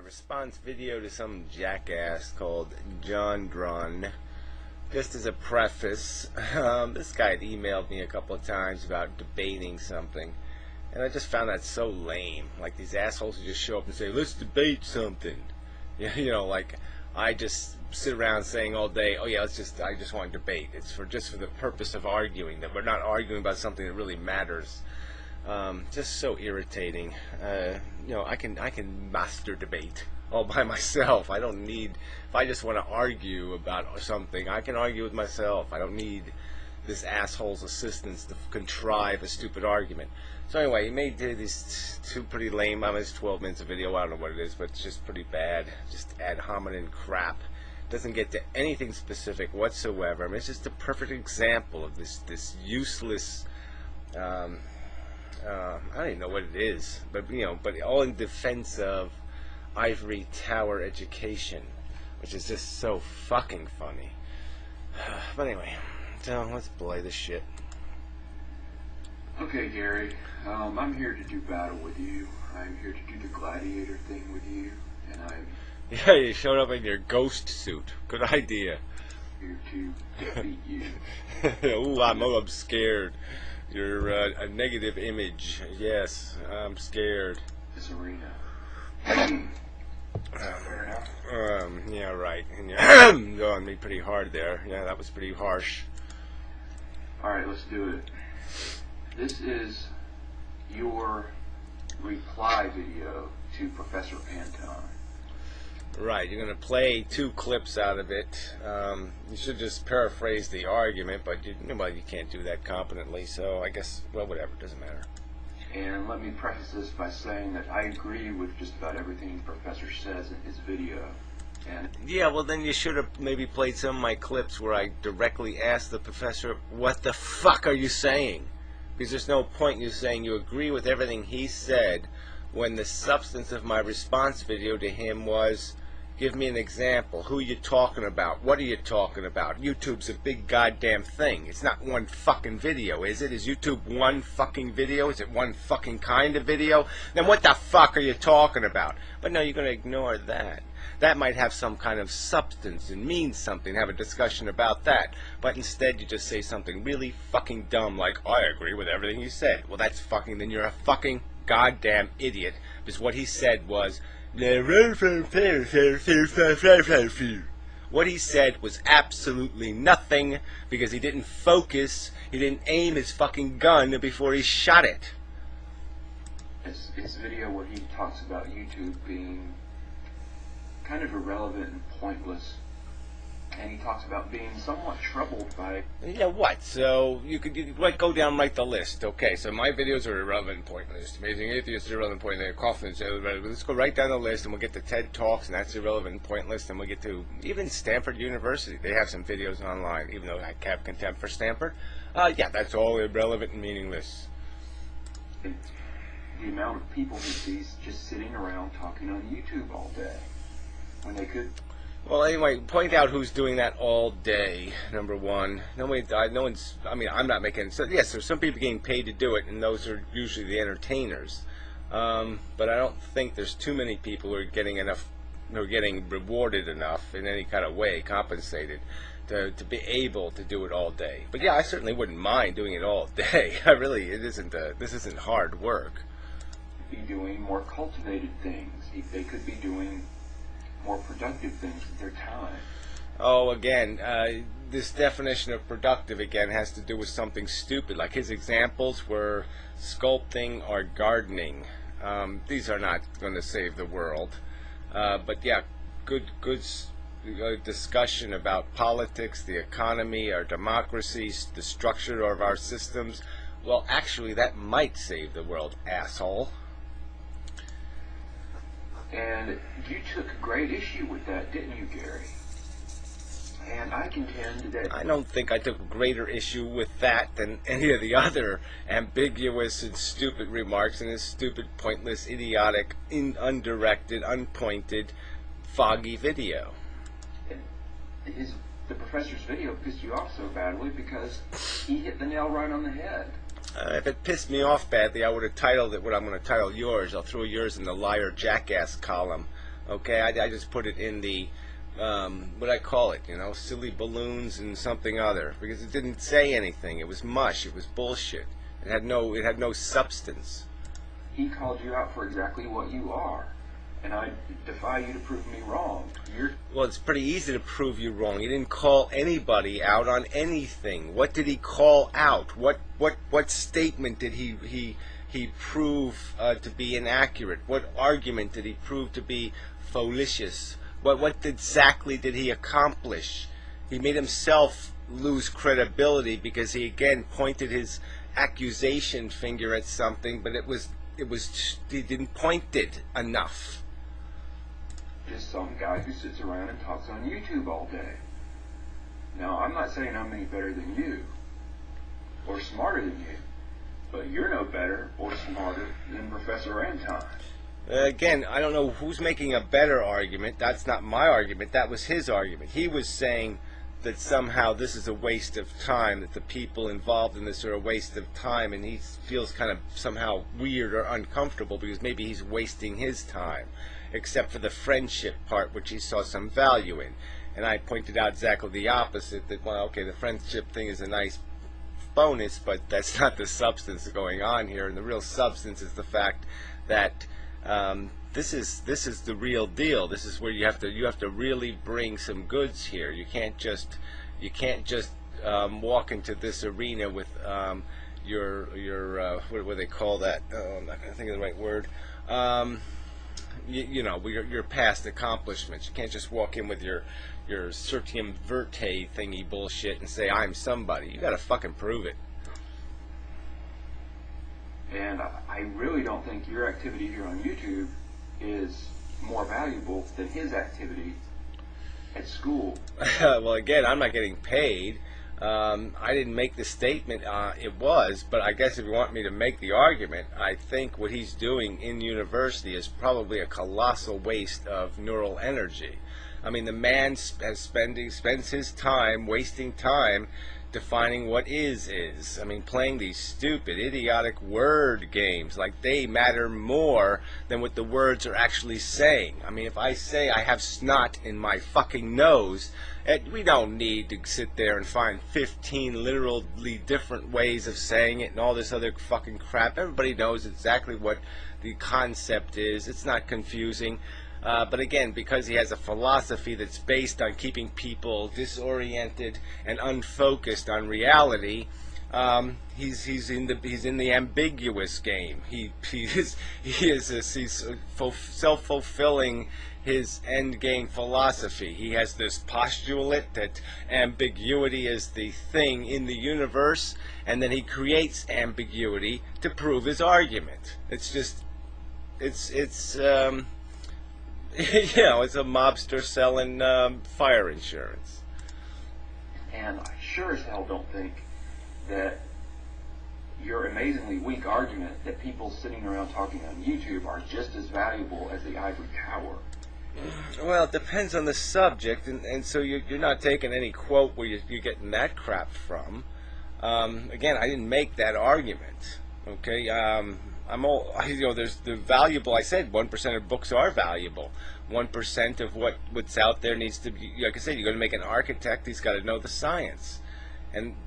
Response video to some jackass called jondorn1. Just as a preface, this guy had emailed me a couple of times about debating something, and I just found that so lame. Like these assholes who just show up and say, "Let's debate something." Like I just sit around saying all day, "Oh yeah, I just want to debate." It's just for the purpose of arguing. That we're not arguing about something that really matters. Just so irritating. I can master debate all by myself. I don't need, if I just want to argue about something, I can argue with myself. I don't need this asshole's assistance to contrive a stupid argument. So anyway, he made these two pretty lame, it's 12 minutes of video, I don't know what it is, but it's just pretty bad, just ad hominem crap. Doesn't get to anything specific whatsoever. I mean, it's just a perfect example of this useless, I don't even know what it is, but all in defense of ivory tower education, which is just so fucking funny. But anyway, so let's play this shit. Okay, Gary, I'm here to do battle with you. I'm here to do the gladiator thing with you, and I'm Yeah, you showed up in your ghost suit. Good idea. here to defeat you. Ooh, I'm scared. You're a negative image. Yes, I'm scared. This arena. Fair enough. Yeah, right. And you're going me pretty hard there. Yeah, that was pretty harsh. Alright, let's do it. This is your reply video to Professor Anton. Right, you're going to play two clips out of it. You should just paraphrase the argument, but you can't do that competently, so I guess, well, whatever, doesn't matter. And let me preface this by saying that I agree with just about everything the professor says in his video. And yeah, well then you should have maybe played some of my clips where I directly asked the professor, what the fuck are you saying? Because there's no point in you saying you agree with everything he said when the substance of my response video to him was, give me an example. Who are you talking about? What are you talking about? YouTube's a big goddamn thing. It's not one fucking video, is it? Is YouTube one fucking video? Is it one fucking kind of video? Then what the fuck are you talking about? But no, you're going to ignore that. That might have some kind of substance and mean something, have a discussion about that. But instead you just say something really fucking dumb like, I agree with everything you said. Well, that's fucking, then you're a fucking goddamn idiot. Because what he said was, what he said was absolutely nothing, because he didn't focus, he didn't aim his fucking gun before he shot it. it's a video where he talks about YouTube being kind of irrelevant and pointless. And he talks about being somewhat troubled by... Yeah, what? So, you could go down right the list. Okay, so my videos are irrelevant and pointless. Amazing Atheists is irrelevant and pointless. Coffins is irrelevant. Let's go right down the list, and we'll get to TED Talks, and that's irrelevant and pointless. And we'll get to even Stanford University. They have some videos online, even though I have contempt for Stanford. Yeah, that's all irrelevant and meaningless. The amount of people he sees just sitting around talking on YouTube all day, when they could... Well, anyway, point out who's doing that all day, number one. No one's, I mean, I'm not making, so yes, there's some people getting paid to do it, and those are usually the entertainers. But I don't think there's too many people who are getting enough, who are getting rewarded enough in any kind of way, compensated, to be able to do it all day. But yeah, I certainly wouldn't mind doing it all day. This isn't hard work. Be doing more cultivated things. They could be doing more productive things with their time. Oh, again, this definition of productive, again, has to do with something stupid. Like his examples were sculpting or gardening. These are not going to save the world. But yeah, good discussion about politics, the economy, our democracies, the structure of our systems. Well, actually, that might save the world, asshole. And you took great issue with that, didn't you, Gary? And I contend that... I don't think I took greater issue with that than any of the other ambiguous and stupid remarks in his stupid, pointless, idiotic, undirected, unpointed, foggy video. The professor's video pissed you off so badly because he hit the nail right on the head. If it pissed me off badly, I would have titled it what I'm going to title yours. I'll throw yours in the liar jackass column. Okay, I just put it in the what I call it, silly balloons and something other, because it didn't say anything. It was mush. It was bullshit. It had no substance. He called you out for exactly what you are, and I defy you to prove me wrong. Well, it's pretty easy to prove you wrong. He didn't call anybody out on anything. What did he call out? What statement did he prove to be inaccurate? What argument did he prove to be fallacious? What exactly did he accomplish? He made himself lose credibility because he again pointed his accusation finger at something, but he didn't point it enough. Just some guy who sits around and talks on YouTube all day. Now, I'm not saying I'm any better than you or smarter than you, but you're no better or smarter than Professor Anton. Again, I don't know who's making a better argument. That's not my argument. That was his argument. He was saying that somehow this is a waste of time, that the people involved in this are a waste of time, and he feels kind of somehow weird or uncomfortable because maybe he's wasting his time, except for the friendship part, which he saw some value in. And I pointed out exactly the opposite, that, well, okay, the friendship thing is a nice bonus, but that's not the substance going on here, and the real substance is the fact that this is the real deal. This is where you have to really bring some goods here. You can't just walk into this arena with your what do they call that? Oh, I'm not going to think of the right word. Your past accomplishments. You can't just walk in with your certium vitae thingy bullshit and say I'm somebody. You got to fucking prove it. And I really don't think your activity here on YouTube is more valuable than his activity at school. Well, again, I'm not getting paid. I didn't make the statement it was, but I guess if you want me to make the argument, I think what he's doing in university is probably a colossal waste of neural energy. I mean, the man spends his time wasting time defining what is. I mean, playing these stupid, idiotic word games like they matter more than what the words are actually saying. I mean, if I say I have snot in my fucking nose, we don't need to sit there and find 15 literally different ways of saying it and all this other fucking crap. Everybody knows exactly what the concept is. It's not confusing. But again, because he has a philosophy that's based on keeping people disoriented and unfocused on reality, he's in the ambiguous game. He's self-fulfilling his end game philosophy. He has this postulate that ambiguity is the thing in the universe, and then he creates ambiguity to prove his argument. It's it's a mobster selling fire insurance. And I sure as hell don't think that your amazingly weak argument that people sitting around talking on YouTube are just as valuable as the ivory tower. Well, it depends on the subject, and so you're not taking any quote where you're getting that crap from. Again, I didn't make that argument. Okay, there's the valuable. I said 1% of books are valuable. 1% of what's out there needs to be. Like I said, you're going to make an architect. He's got to know the science,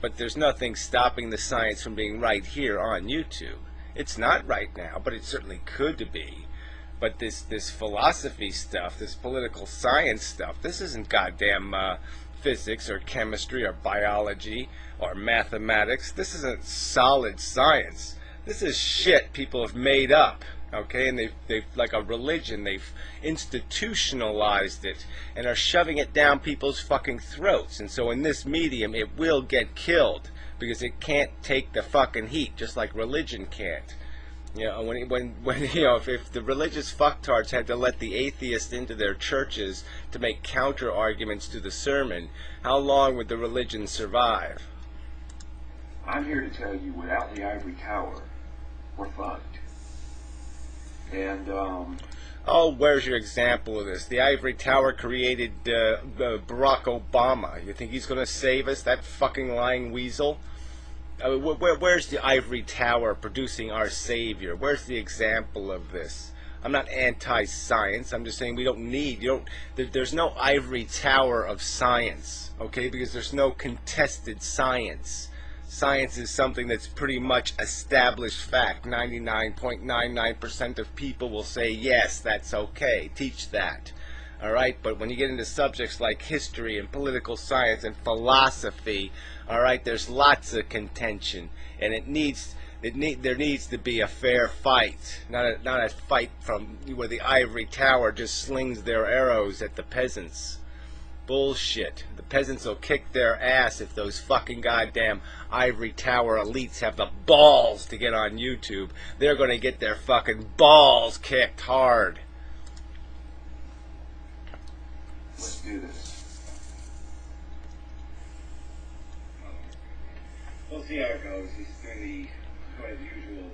but there's nothing stopping the science from being right here on YouTube. It's not right now, but it certainly could be. But this philosophy stuff, this political science stuff, this isn't goddamn physics or chemistry or biology or mathematics. This isn't solid science. This is shit people have made up, okay? And they've like a religion, they've institutionalized it and are shoving it down people's fucking throats. And so in this medium, it will get killed because it can't take the fucking heat, just like religion can't. You know, if the religious fucktards had to let the atheists into their churches to make counter arguments to the sermon, how long would the religion survive? I'm here to tell you, without the ivory tower, we're fucked. And oh, where's your example of this? The ivory tower created Barack Obama. You think he's going to save us, that fucking lying weasel? Where's the ivory tower producing our savior? Where's the example of this? I'm not anti-science. I'm just saying we don't need, there's no ivory tower of science, okay? Because there's no contested science. Science is something that's pretty much established fact. 99.99% of people will say, yes, that's okay. Teach that. All right? But when you get into subjects like history and political science and philosophy, all right, there's lots of contention. And there needs to be a fair fight. Not a fight from where the ivory tower just slings their arrows at the peasants. Bullshit. The peasants will kick their ass if those fucking goddamn ivory tower elites have the balls to get on YouTube. They're going to get their fucking balls kicked hard. Let's do this. We'll see how it goes. He's doing the usual